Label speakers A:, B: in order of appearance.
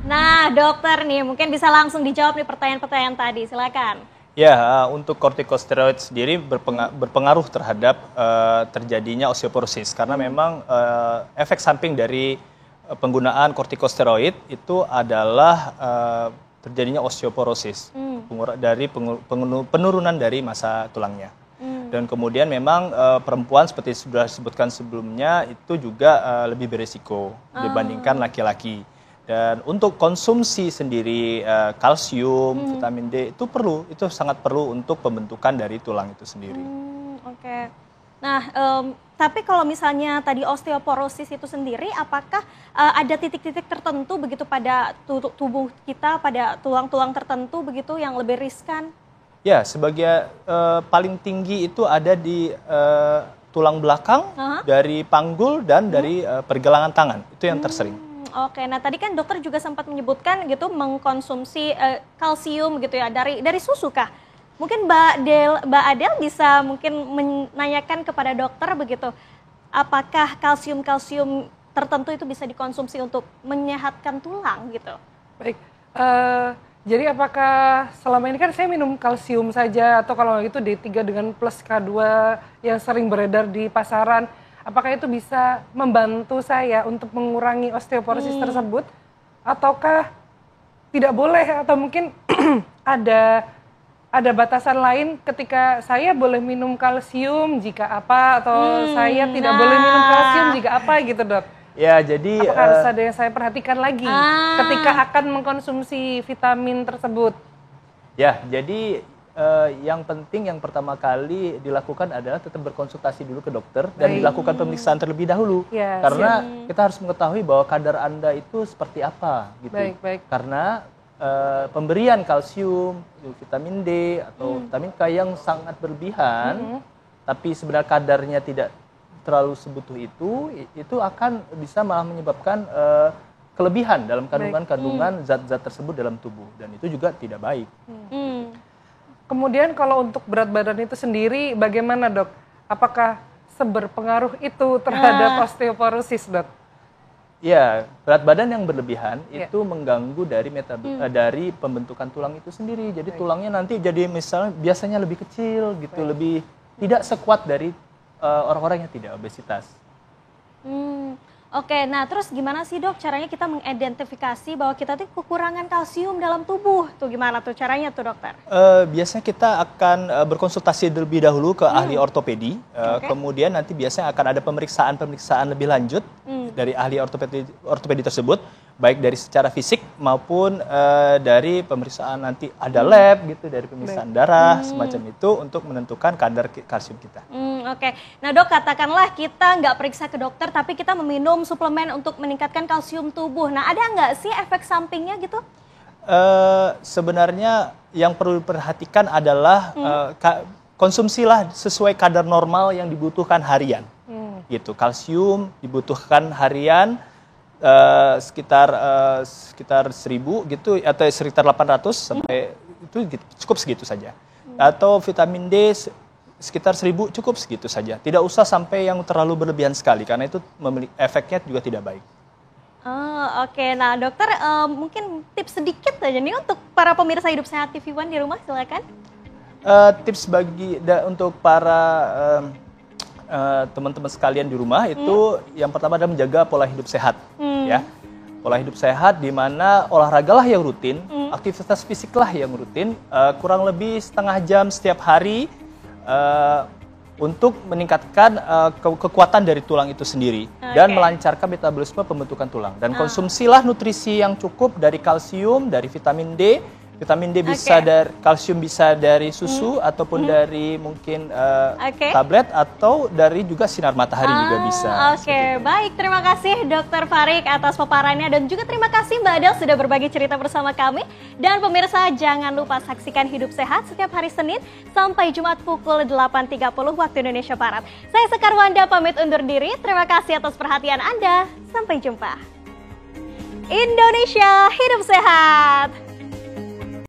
A: Nah, dokter nih mungkin bisa langsung dijawab nih pertanyaan-pertanyaan tadi, silakan.
B: Ya, untuk kortikosteroid sendiri berpengaruh terhadap terjadinya osteoporosis karena memang efek samping dari penggunaan kortikosteroid itu adalah terjadinya osteoporosis dari penurunan dari massa tulangnya. Dan kemudian memang perempuan seperti sudah disebutkan sebelumnya itu juga lebih berisiko dibandingkan laki-laki. Dan untuk konsumsi sendiri kalsium, vitamin D itu sangat perlu untuk pembentukan dari tulang itu sendiri.
A: Oke. Nah, tapi kalau misalnya tadi osteoporosis itu sendiri, apakah ada titik-titik tertentu begitu pada tubuh kita, pada tulang-tulang tertentu begitu yang lebih riskan?
B: Ya, sebagai paling tinggi itu ada di tulang belakang, dari panggul dan dari pergelangan tangan. Itu yang tersering.
A: Oke, nah tadi kan dokter juga sempat menyebutkan gitu mengkonsumsi kalsium gitu ya dari susu kah? Mungkin Mbak Adel bisa mungkin menanyakan kepada dokter begitu, apakah kalsium-kalsium tertentu itu bisa dikonsumsi untuk menyehatkan tulang gitu?
C: Baik, jadi apakah selama ini kan saya minum kalsium saja atau kalau itu D3 dengan plus K2 yang sering beredar di pasaran, apakah itu bisa membantu saya untuk mengurangi osteoporosis tersebut? Ataukah tidak boleh atau mungkin ada batasan lain ketika saya boleh minum kalsium jika apa atau saya tidak boleh minum kalsium jika apa gitu, Dok?
B: Ya, jadi
C: apakah harus ada yang saya perhatikan lagi ketika akan mengkonsumsi vitamin tersebut?
B: Ya, jadi yang penting yang pertama kali dilakukan adalah tetap berkonsultasi dulu ke dokter dan dilakukan pemeriksaan terlebih dahulu. Karena kita harus mengetahui bahwa kadar Anda itu seperti apa gitu. Karena pemberian kalsium, vitamin D atau vitamin K yang sangat berlebihan, tapi sebenarnya kadarnya tidak terlalu sebutuh itu akan bisa malah menyebabkan kelebihan dalam kandungan zat-zat tersebut dalam tubuh, dan itu juga tidak baik.
C: Kemudian kalau untuk berat badan itu sendiri bagaimana, Dok? Apakah seberpengaruh itu terhadap osteoporosis, Dok?
B: Ya, berat badan yang berlebihan itu mengganggu dari pembentukan tulang itu sendiri. Jadi tulangnya nanti jadi biasanya lebih kecil gitu, lebih tidak sekuat dari orang-orang yang tidak obesitas.
A: Oke, nah terus gimana sih, Dok, caranya kita mengidentifikasi bahwa kita tuh kekurangan kalsium dalam tubuh? Tuh gimana tuh caranya tuh, dokter?
B: Biasanya kita akan berkonsultasi terlebih dahulu ke ahli ortopedi. Kemudian nanti biasanya akan ada pemeriksaan lebih lanjut dari ahli ortopedi tersebut, baik dari secara fisik maupun dari pemeriksaan nanti ada lab gitu, dari pemeriksaan darah semacam itu untuk menentukan kadar kalsium kita.
A: Oke, nah Dok, katakanlah kita nggak periksa ke dokter tapi kita meminum suplemen untuk meningkatkan kalsium tubuh. Nah, ada nggak sih efek sampingnya gitu?
B: Sebenarnya yang perlu diperhatikan adalah konsumsilah sesuai kadar normal yang dibutuhkan harian. Gitu, kalsium dibutuhkan harian sekitar 1000 gitu atau sekitar 800 sampai itu cukup segitu saja. Atau vitamin D sekitar 1000 cukup segitu saja. Tidak usah sampai yang terlalu berlebihan sekali karena itu efeknya juga tidak baik.
A: Oke, nah dokter mungkin tips sedikit aja nih untuk para pemirsa Hidup Sehat TV One di rumah, silakan.
B: Tips untuk para teman-teman sekalian di rumah itu yang pertama adalah menjaga pola hidup sehat, ya. Pola hidup sehat di mana olahragalah yang rutin, aktivitas fisiklah yang rutin, kurang lebih setengah jam setiap hari untuk meningkatkan kekuatan dari tulang itu sendiri dan melancarkan metabolisme pembentukan tulang. Dan konsumsilah nutrisi yang cukup dari kalsium, dari vitamin D. Vitamin D bisa dari kalsium, bisa dari susu ataupun dari mungkin tablet atau dari juga sinar matahari juga bisa.
A: Baik, terima kasih Dr. Farik atas paparannya dan juga terima kasih Mbak Adel sudah berbagi cerita bersama kami. Dan pemirsa, jangan lupa saksikan Hidup Sehat setiap hari Senin sampai Jumat pukul 8.30 waktu Indonesia Barat. Saya Sekar Wanda pamit undur diri. Terima kasih atas perhatian Anda. Sampai jumpa. Indonesia Hidup Sehat.